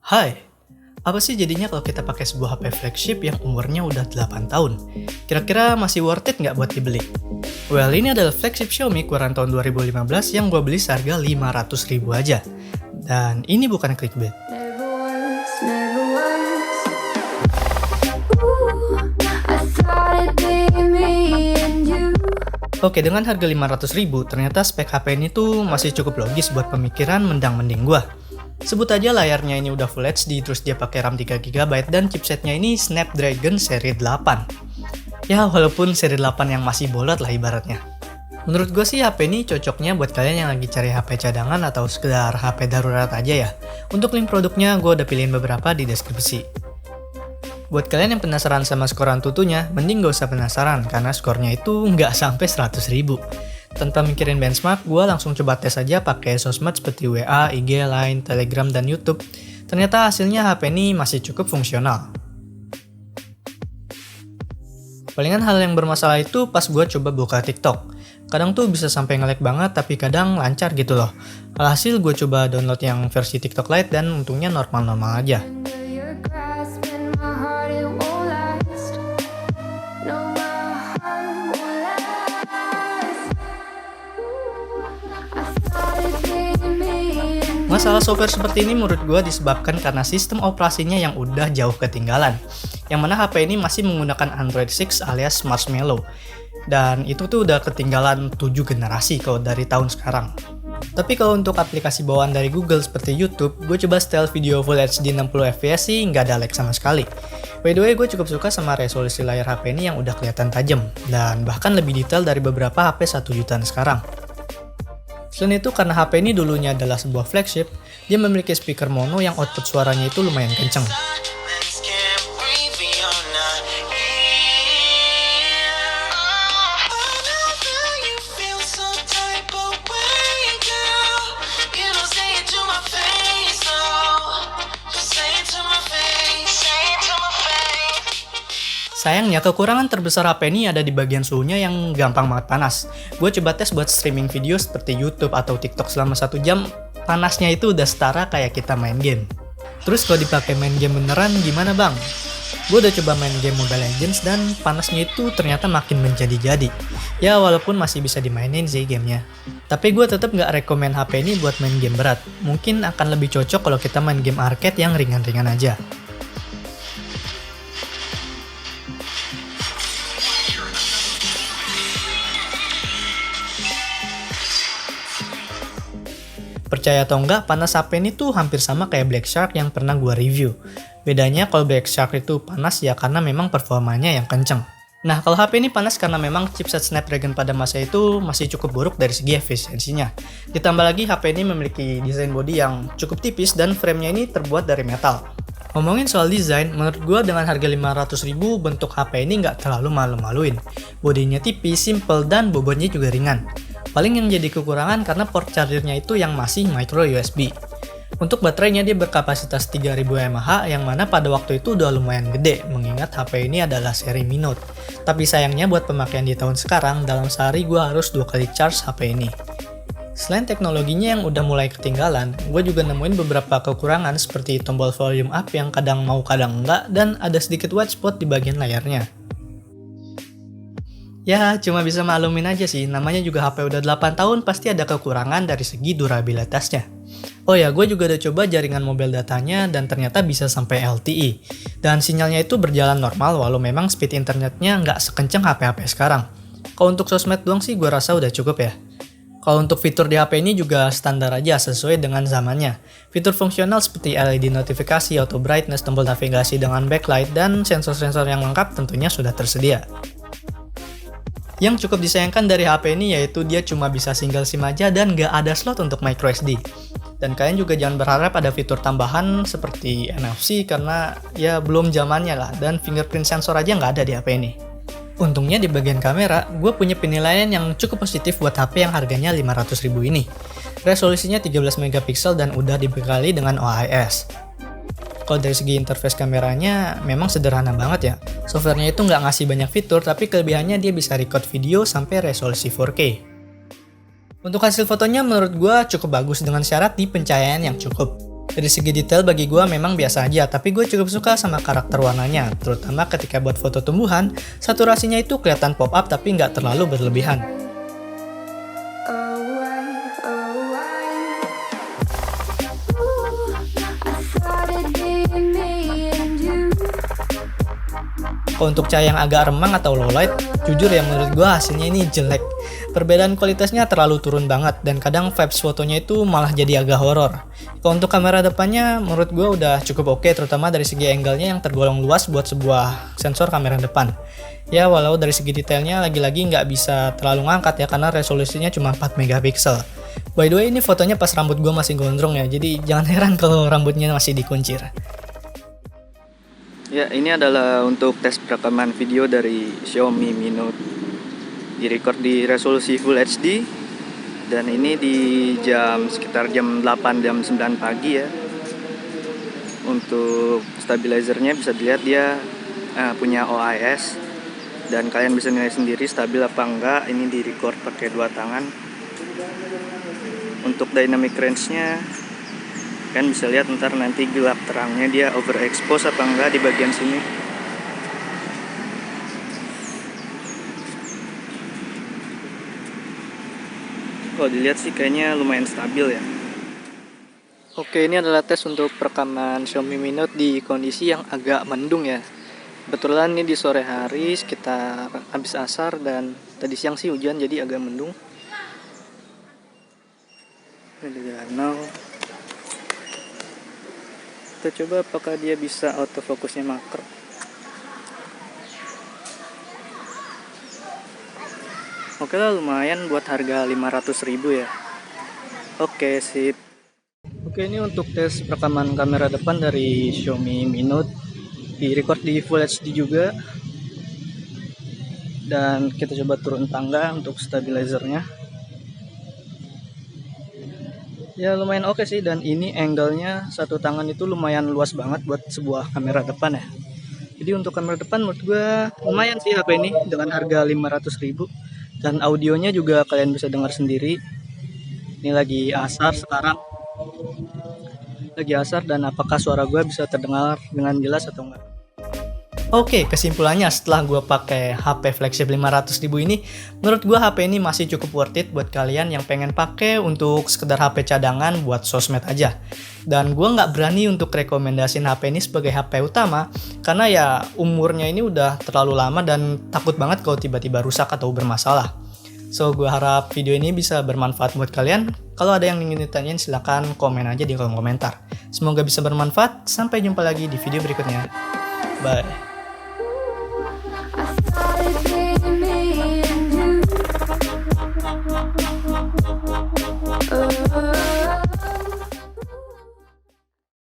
Hai, apa sih jadinya kalau kita pakai sebuah HP flagship yang umurnya udah 8 tahun? Kira-kira masih worth it nggak buat dibeli? Well, ini adalah flagship Xiaomi keluaran tahun 2015 yang gue beli seharga 500.000 aja. Dan ini bukan clickbait. Never once, never once. Ooh, I thought it'd be me and you. Oke, dengan harga 500.000, ternyata spek HP ini tuh masih cukup logis buat pemikiran mendang-mending gua. Sebut aja layarnya ini udah Full HD, terus dia pakai RAM 3GB dan chipsetnya ini Snapdragon seri 8. Ya, walaupun seri 8 yang masih bolot lah ibaratnya. Menurut gue sih HP ini cocoknya buat kalian yang lagi cari HP cadangan atau sekedar HP darurat aja ya. Untuk link produknya gue udah pilihin beberapa di deskripsi. Buat kalian yang penasaran sama skor Antutunya, mending gak usah penasaran karena skornya itu nggak sampai 100.000. Tanpa mikirin benchmark, gue langsung coba tes aja pakai sosmed seperti WA, IG, Line, Telegram, dan YouTube. Ternyata hasilnya HP ini masih cukup fungsional. Palingan hal yang bermasalah itu pas gue coba buka TikTok. Kadang tuh bisa sampai nge-lag banget, tapi kadang lancar gitu loh. Alhasil gue coba download yang versi TikTok Lite dan untungnya normal-normal aja. Under your grasp and my heart it won't last. No, my heart won't last. I thought it'd be me and Masalah software seperti ini menurut gue disebabkan karena sistem operasinya yang udah jauh ketinggalan. Yang mana HP ini masih menggunakan Android 6 alias Marshmallow. Dan itu tuh udah ketinggalan 7 generasi kalau dari tahun sekarang. Tapi kalau untuk aplikasi bawaan dari Google seperti YouTube, gue coba setel video Full HD 60fps sih nggak ada lag sama sekali. By the way, gue cukup suka sama resolusi layar HP ini yang udah kelihatan tajam, dan bahkan lebih detail dari beberapa HP 1 jutaan sekarang. Selain itu, karena HP ini dulunya adalah sebuah flagship, dia memiliki speaker mono yang output suaranya itu lumayan kenceng. Silence can't breathe beyond our ear. I know that you feel some type of way, girl. You don't say it to my face, oh. Just say it to my face. Say it to my face. Sayangnya, kekurangan terbesar HP ini ada di bagian suhunya yang gampang banget panas. Gue coba tes buat streaming video seperti YouTube atau TikTok selama 1 jam, panasnya itu udah setara kayak kita main game. Terus kalau dipakai main game beneran gimana bang? Gue udah coba main game Mobile Legends dan panasnya itu ternyata makin menjadi-jadi. Ya walaupun masih bisa dimainin sih gamenya. Tapi gue tetap nggak rekomen HP ini buat main game berat. Mungkin akan lebih cocok kalau kita main game arcade yang ringan-ringan aja. Percaya atau enggak, panas HP ini tuh hampir sama kayak Black Shark yang pernah gua review. Bedanya kalau Black Shark itu panas ya karena memang performanya yang kenceng. Nah, kalau HP ini panas karena memang chipset Snapdragon pada masa itu masih cukup buruk dari segi efisiensinya. Ditambah lagi HP ini memiliki desain body yang cukup tipis dan framenya ini terbuat dari metal. Ngomongin soal desain, menurut gua dengan harga 500.000 bentuk HP ini nggak terlalu malu-maluin. Bodinya tipis, simple, dan bobotnya juga ringan. Paling yang jadi kekurangan karena port chargernya itu yang masih micro USB. Untuk baterainya dia berkapasitas 3000 mAh yang mana pada waktu itu udah lumayan gede mengingat HP ini adalah seri Mi Note. Tapi sayangnya buat pemakaian di tahun sekarang, dalam sehari gue harus 2 kali charge HP ini. Selain teknologinya yang udah mulai ketinggalan, gue juga nemuin beberapa kekurangan seperti tombol volume up yang kadang mau kadang enggak dan ada sedikit white spot di bagian layarnya. Ya, cuma bisa maklumin aja sih, namanya juga HP udah 8 tahun pasti ada kekurangan dari segi durabilitasnya. Oh ya, gue juga udah coba jaringan mobile datanya dan ternyata bisa sampai LTE. Dan sinyalnya itu berjalan normal walau memang speed internetnya nggak sekenceng HP-HP sekarang. Kalau untuk sosmed doang sih gue rasa udah cukup ya. Kalau untuk fitur di HP ini juga standar aja sesuai dengan zamannya. Fitur fungsional seperti LED notifikasi, auto brightness, tombol navigasi dengan backlight, dan sensor-sensor yang lengkap tentunya sudah tersedia. Yang cukup disayangkan dari HP ini yaitu dia cuma bisa single SIM aja dan nggak ada slot untuk microSD. Dan kalian juga jangan berharap ada fitur tambahan seperti NFC karena ya belum zamannya lah, dan fingerprint sensor aja nggak ada di HP ini. Untungnya di bagian kamera, gue punya penilaian yang cukup positif buat HP yang harganya 500.000 ini. Resolusinya 13 megapiksel dan udah dibekali dengan OIS. Kalau dari segi interface kameranya memang sederhana banget ya. Softwarenya itu nggak ngasih banyak fitur, tapi kelebihannya dia bisa record video sampai resolusi 4K. Untuk hasil fotonya menurut gue cukup bagus dengan syarat di pencahayaan yang cukup. Dari segi detail bagi gue memang biasa aja, tapi gue cukup suka sama karakter warnanya, terutama ketika buat foto tumbuhan, saturasinya itu kelihatan pop up tapi nggak terlalu berlebihan. away, away. Ooh, I thought it'd be me and you. Kalau untuk cahaya yang agak remang atau low light, jujur ya menurut gue hasilnya ini jelek. Perbedaan kualitasnya terlalu turun banget dan kadang vibes fotonya itu malah jadi agak horor. Kalau untuk kamera depannya menurut gue udah cukup oke, terutama dari segi angle-nya yang tergolong luas buat sebuah sensor kamera depan. Ya walau dari segi detailnya lagi-lagi nggak bisa terlalu ngangkat ya karena resolusinya cuma 4 megapiksel. By the way ini fotonya pas rambut gue masih gondrong ya, jadi jangan heran kalau rambutnya masih dikuncir. Ya, ini adalah untuk tes perekaman video dari Xiaomi Mi Note. Direcord di resolusi Full HD. Dan ini di sekitar jam 8, jam 9 pagi ya. Untuk stabilizernya bisa dilihat dia punya OIS. Dan kalian bisa nilai sendiri stabil apa enggak. Ini di record pakai 2 tangan. Untuk dynamic range-nya kan bisa lihat ntar nanti gelap terangnya dia overexpose apa enggak di bagian sini. Kalau dilihat sih kayaknya lumayan stabil ya. Oke, ini adalah tes untuk perekaman Xiaomi Mi Note di kondisi yang agak mendung ya. Kebetulan ini di sore hari sekitar habis asar dan tadi siang sih hujan jadi agak mendung. Ini danau. Kita coba apakah dia bisa autofocusnya makro. Oke lah, lumayan buat harga 500.000 ya. Oke, sip. Oke, ini untuk tes perekaman kamera depan dari Xiaomi Mi Note. Di-record di Full HD juga. Dan kita coba turun tangga untuk stabilizernya. Ya lumayan oke sih, dan ini angle-nya satu tangan itu lumayan luas banget buat sebuah kamera depan ya. Jadi untuk kamera depan menurut gue lumayan sih HP ini dengan harga 500.000. Dan audionya juga kalian bisa dengar sendiri. Ini lagi asar sekarang. Lagi asar dan apakah suara gue bisa terdengar dengan jelas atau enggak. Oke, kesimpulannya setelah gue pakai HP flagship 500.000 ini, menurut gue HP ini masih cukup worth it buat kalian yang pengen pakai untuk sekedar HP cadangan buat sosmed aja. Dan gue nggak berani untuk rekomendasiin HP ini sebagai HP utama, karena ya umurnya ini udah terlalu lama dan takut banget kalau tiba-tiba rusak atau bermasalah. So, gue harap video ini bisa bermanfaat buat kalian. Kalau ada yang ingin ditanyain silahkan komen aja di kolom komentar. Semoga bisa bermanfaat, sampai jumpa lagi di video berikutnya. Bye.